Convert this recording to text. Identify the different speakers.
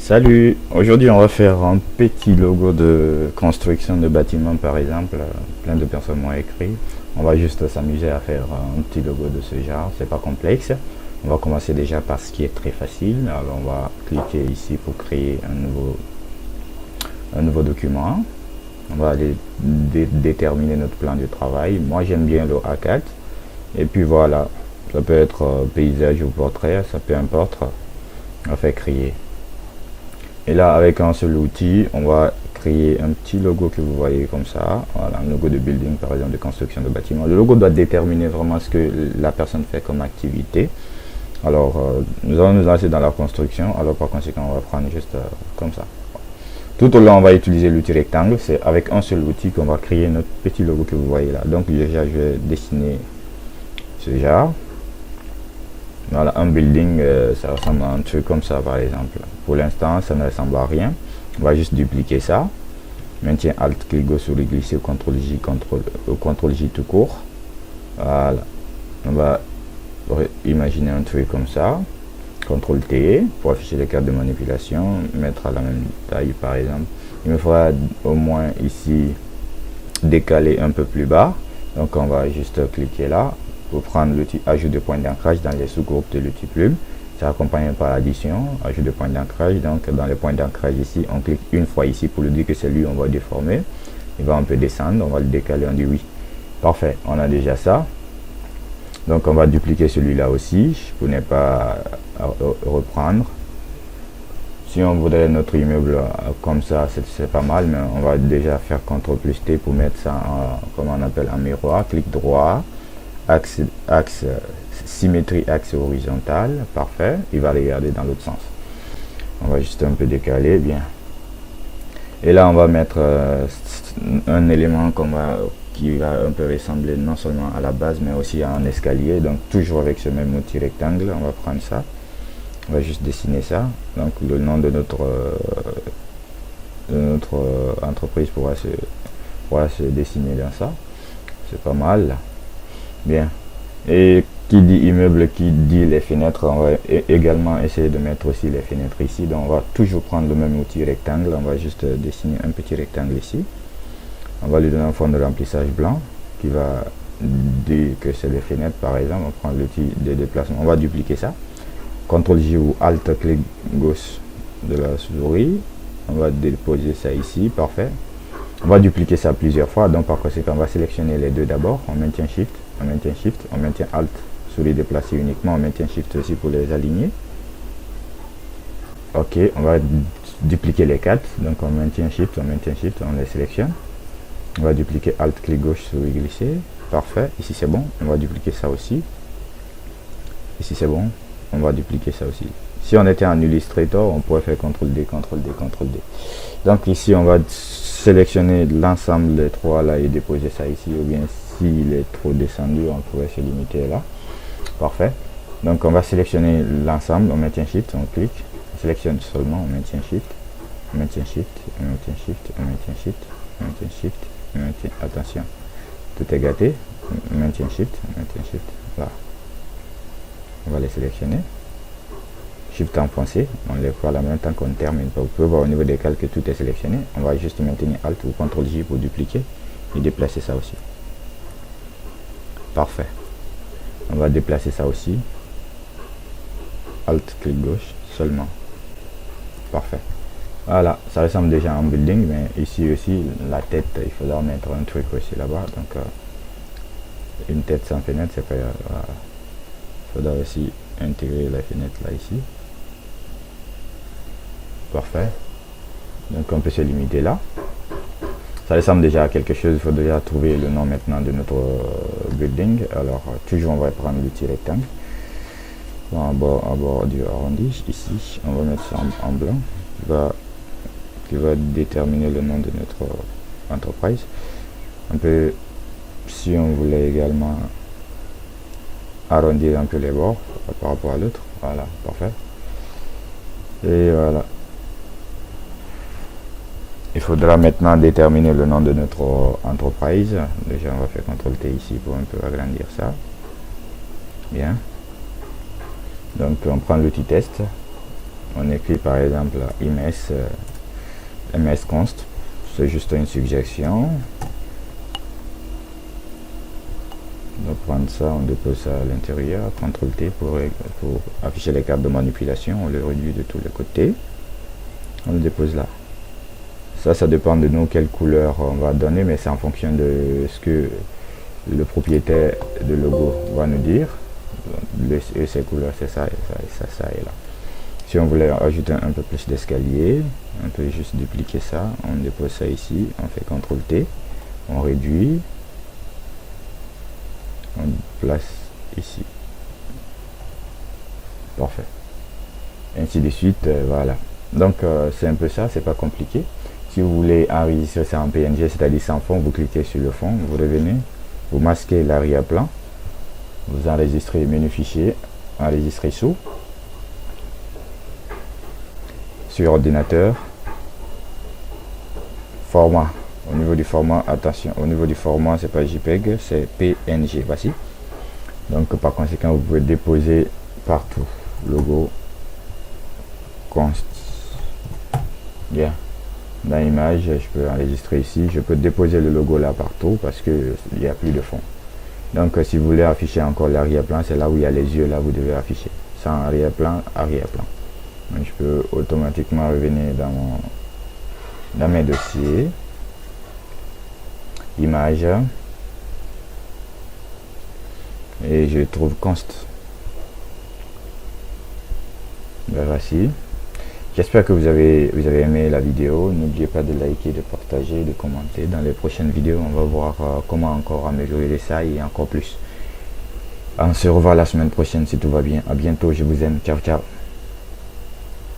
Speaker 1: Salut, aujourd'hui on va faire un petit logo de construction de bâtiment par exemple. Plein de personnes m'ont écrit. On va juste s'amuser à faire un petit logo de ce genre, c'est pas complexe. On va commencer déjà par ce qui est très facile. Alors on va cliquer ici pour créer un nouveau document. On va aller déterminer notre plan de travail. Moi j'aime bien le A4. Et puis voilà, ça peut être paysage ou portrait, ça peu importe. On va faire créer. Et là, avec un seul outil, on va créer un petit logo que vous voyez comme ça. Voilà, un logo de building, par exemple, de construction de bâtiment. Le logo doit déterminer vraiment ce que la personne fait comme activité. Alors, nous allons nous lancer dans la construction. Alors, par conséquent, on va prendre juste comme ça. Tout au long, on va utiliser l'outil rectangle. C'est avec un seul outil qu'on va créer notre petit logo que vous voyez là. Donc, déjà, je vais dessiner ce genre. Voilà, un building, ça ressemble à un truc comme ça par exemple. Pour l'instant, ça ne ressemble à rien. On va juste dupliquer ça. Maintien Alt, clic gauche souris glisser, CTRL J, CTRL J tout court. Voilà. On va imaginer un truc comme ça. CTRL T pour afficher les cartes de manipulation. Mettre à la même taille par exemple. Il me faudra au moins ici décaler un peu plus bas. Donc on va juste cliquer là. Pour prendre l'outil ajout de point d'ancrage dans les sous-groupes de l'outil plume. Ça accompagne par l'addition, ajout de point d'ancrage. Donc dans le point d'ancrage ici, on clique une fois ici pour lui dire que c'est lui, on va déformer. Il va un peu descendre, on va le décaler, on dit oui. Parfait, on a déjà ça. Donc on va dupliquer celui-là aussi, pour ne pas reprendre. Si on voudrait notre immeuble comme ça, c'est pas mal, mais on va déjà faire CTRL plus T pour mettre ça en, comment on appelle, en miroir. Clic droit. Axe symétrie, axe horizontal, parfait. Il va regarder dans l'autre sens. On va juste un peu décaler, bien. Et là on va mettre un élément qui va un peu ressembler non seulement à la base mais aussi à un escalier. Donc toujours avec ce même outil rectangle, on va prendre ça. On va juste dessiner ça. Donc le nom de notre entreprise pourra se dessiner dans ça. C'est pas mal. Bien. Et qui dit immeuble, qui dit les fenêtres, on va également essayer de mettre aussi les fenêtres ici. Donc on va toujours prendre le même outil rectangle. On va juste dessiner un petit rectangle ici. On va lui donner un fond de remplissage blanc qui va dire que c'est les fenêtres par exemple. On prend l'outil de déplacement. On va dupliquer ça. CTRL J ou Alt clic gauche de la souris. On va déposer ça ici. Parfait. On va dupliquer ça plusieurs fois. Donc par conséquent, on va sélectionner les deux d'abord. On maintient Shift. On maintient Shift, on maintient Alt, souris déplacer uniquement, on maintient Shift aussi pour les aligner. Ok, on va dupliquer les quatre, donc on maintient Shift, on les sélectionne. On va dupliquer Alt, clic gauche, souris glisser, parfait, ici c'est bon, on va dupliquer ça aussi. Ici c'est bon, on va dupliquer ça aussi. Si on était en Illustrator, on pourrait faire CTRL D, CTRL D, CTRL D. Donc ici on va sélectionner l'ensemble des trois là et déposer ça ici, ou bien s'il est trop descendu, on pourrait se limiter là. Parfait. Donc on va sélectionner l'ensemble, on maintient Shift, on clique, on sélectionne seulement, on maintient Shift, on maintient Shift, on maintient Shift, on maintient Shift, on maintient Shift, on maintient, attention, tout est gâté, on maintient Shift, on maintient Shift, là. On va les sélectionner. Shift enfoncé, on les voit en même temps qu'on termine. Vous pouvez voir au niveau des calques que tout est sélectionné. On va juste maintenir Alt ou CTRL J pour dupliquer et déplacer ça aussi. Parfait. On va déplacer ça aussi. Alt, clic gauche seulement. Parfait. Voilà, ça ressemble déjà à un building, mais ici aussi, la tête, il faudra mettre un truc aussi là-bas. Donc, une tête sans fenêtre, c'est pas... il faudra aussi intégrer la fenêtre là, ici. Parfait. Donc, on peut se limiter là. Ça ressemble déjà à quelque chose. Il faut déjà trouver le nom maintenant de notre building. Alors toujours on va prendre l'outil rectangle en bord du arrondi. Ici on va mettre ça en blanc qui va déterminer le nom de notre entreprise. Un peu, si on voulait également arrondir un peu les bords par rapport à l'autre. Voilà, parfait. Et voilà. Il faudra maintenant déterminer le nom de notre entreprise. Déjà, on va faire CTRL T ici pour un peu agrandir ça. Bien. Donc, on prend l'outil test. On écrit par exemple msconst, c'est juste une suggestion. Donc prendre ça, on dépose ça à l'intérieur, CTRL T pour afficher les cartes de manipulation, on le réduit de tous les côtés, on le dépose là. Ça dépend de nous quelle couleur on va donner, mais c'est en fonction de ce que le propriétaire de logo va nous dire. Et ces couleurs, c'est ça, et ça et là. Si on voulait ajouter un peu plus d'escalier, on peut juste dupliquer ça, on dépose ça ici, on fait CTRL T, on réduit, on place ici. Parfait. Ainsi de suite, voilà. Donc c'est un peu ça, c'est pas compliqué. Si vous voulez enregistrer ça en PNG, c'est-à-dire sans fond, vous cliquez sur le fond, vous revenez, vous masquez l'arrière-plan, vous enregistrez menu fichier, enregistrer sous, sur ordinateur, format. Au niveau du format, attention, au niveau du format, c'est pas JPEG, c'est PNG. Voici. Donc par conséquent, vous pouvez déposer partout. Logo, const. Bien. Dans l'image, je peux enregistrer ici. Je peux déposer le logo là partout parce que il n'y a plus de fond. Donc si vous voulez afficher encore l'arrière-plan, c'est là où il y a les yeux, là vous devez afficher. Sans arrière-plan, arrière-plan. Donc, je peux automatiquement revenir dans mes dossiers. Image. Et je trouve const. Ben, voici. J'espère que vous avez aimé la vidéo. N'oubliez pas de liker, de partager, de commenter. Dans les prochaines vidéos, on va voir comment encore améliorer ça et encore plus. On se revoit la semaine prochaine si tout va bien. À bientôt, je vous aime. Ciao, ciao.